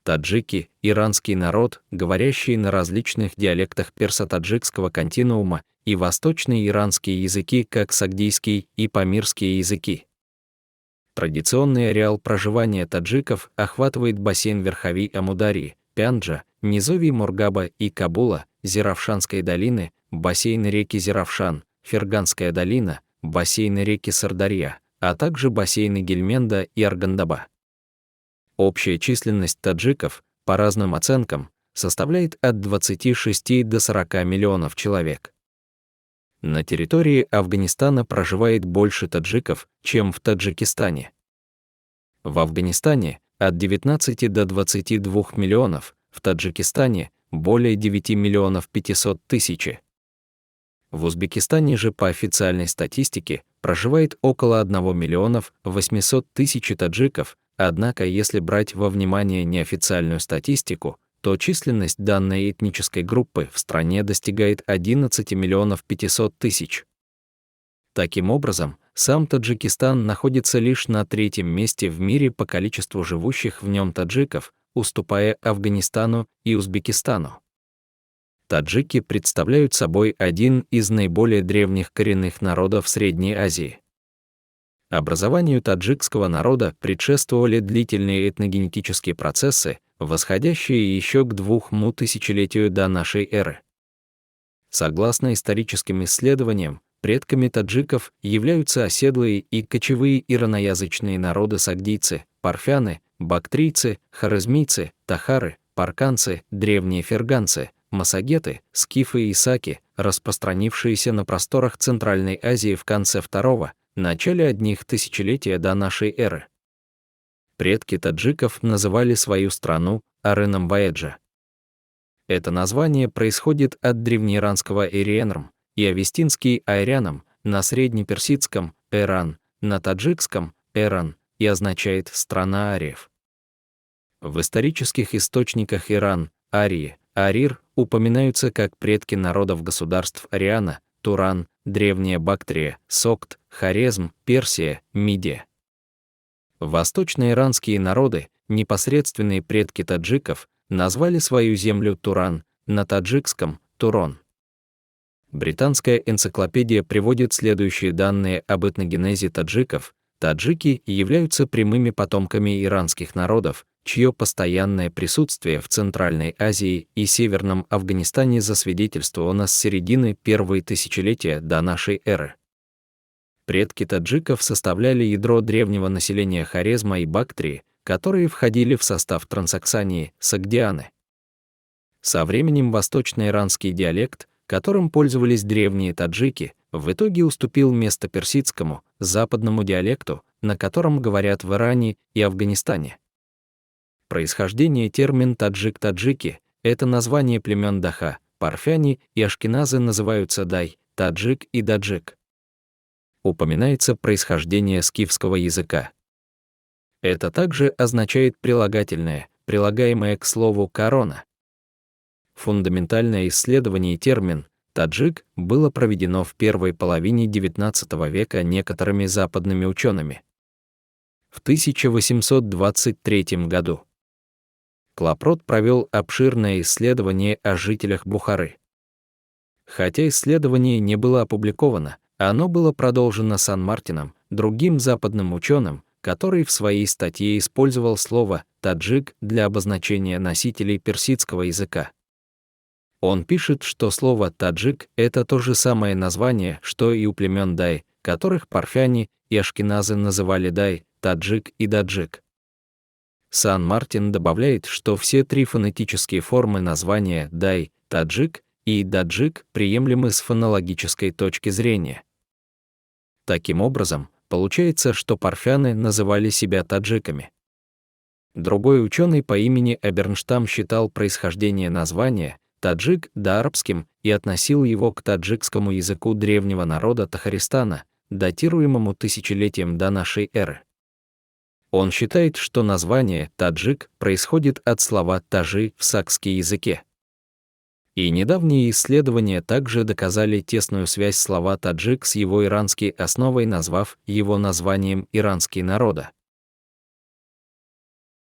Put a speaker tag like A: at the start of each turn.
A: Таджики – иранский народ, говорящий на различных диалектах персо-таджикского континуума и восточные иранские языки, как сагдийский и памирские языки. Традиционный ареал проживания таджиков охватывает бассейн Верхови-Амударьи, Пянджа, низовий Мургаба и Кабула, Зиравшанской долины, бассейны реки Зиравшан, Ферганская долина, бассейны реки Сардарья, а также бассейны Гельменда и Аргандаба. Общая численность таджиков, по разным оценкам, составляет от 26 до 40 миллионов человек. На территории Афганистана проживает больше таджиков, чем в Таджикистане. В Афганистане от 19 до 22 миллионов, в Таджикистане более 9 миллионов 500 тысяч. В Узбекистане же по официальной статистике проживает около 1 миллиона 800 тысяч таджиков, однако если брать во внимание неофициальную статистику, то численность данной этнической группы в стране достигает 11 миллионов 500 тысяч. Таким образом, сам Таджикистан находится лишь на 3-м месте в мире по количеству живущих в нем таджиков, уступая Афганистану и Узбекистану. Таджики представляют собой один из наиболее древних коренных народов Средней Азии. Образованию таджикского народа предшествовали длительные этногенетические процессы, восходящие еще к 2000-летию до нашей эры. Согласно историческим исследованиям, предками таджиков являются оседлые и кочевые ираноязычные народы сагдийцы, парфяны, бактрийцы, хорезмийцы, тахары, парканцы, древние ферганцы, массагеты, скифы и саки, распространившиеся на просторах Центральной Азии в конце II – начале одних тысячелетия до нашей эры. Предки таджиков называли свою страну Ареном Ваеджа. Это название происходит от древнеиранского Эриенрм и авестинский Айрянам на среднеперсидском Эран, на таджикском Эран и означает «страна ариев». В исторических источниках Иран, Арии, Арир упоминаются как предки народов государств Ариана, Туран, Древняя Бактрия, Сокт, Хорезм, Персия, Мидия. Восточноиранские народы, непосредственные предки таджиков, назвали свою землю Туран, на таджикском – Турон. Британская энциклопедия приводит следующие данные об этногенезе таджиков. Таджики являются прямыми потомками иранских народов, чье постоянное присутствие в Центральной Азии и Северном Афганистане засвидетельствовано с середины первого тысячелетия до нашей эры. Предки таджиков составляли ядро древнего населения Хорезма и Бактрии, которые входили в состав Трансаксании, Сагдианы. Со временем восточноиранский диалект, которым пользовались древние таджики, в итоге уступил место персидскому, западному диалекту, на котором говорят в Иране и Афганистане. Происхождение термин «таджик-таджики» — это название племен Даха, парфяне и ашкеназы называются дай, таджик и даджик. Упоминается происхождение скифского языка. Это также означает прилагательное, прилагаемое к слову «корона». Фундаментальное исследование термин «таджик» было проведено в первой половине XIX века некоторыми западными учеными. В 1823 году Клапрот провел обширное исследование о жителях Бухары. Хотя исследование не было опубликовано, оно было продолжено Сан-Мартином, другим западным ученым, который в своей статье использовал слово «таджик» для обозначения носителей персидского языка. Он пишет, что слово «таджик» — это то же самое название, что и у племен дай, которых парфяне и ашкеназы называли дай, таджик и даджик. Сан-Мартин добавляет, что все три фонетические формы названия дай, таджик и даджик приемлемы с фонологической точки зрения. Таким образом, получается, что парфяны называли себя таджиками. Другой ученый по имени Эбернштам считал происхождение названия таджик доарабским и относил его к таджикскому языку древнего народа Тахаристана, датируемому тысячелетием до нашей эры. Он считает, что название «таджик» происходит от слова «тажи» в сакский языке. И недавние исследования также доказали тесную связь слова «таджик» с его иранской основой, назвав его названием «иранский народа».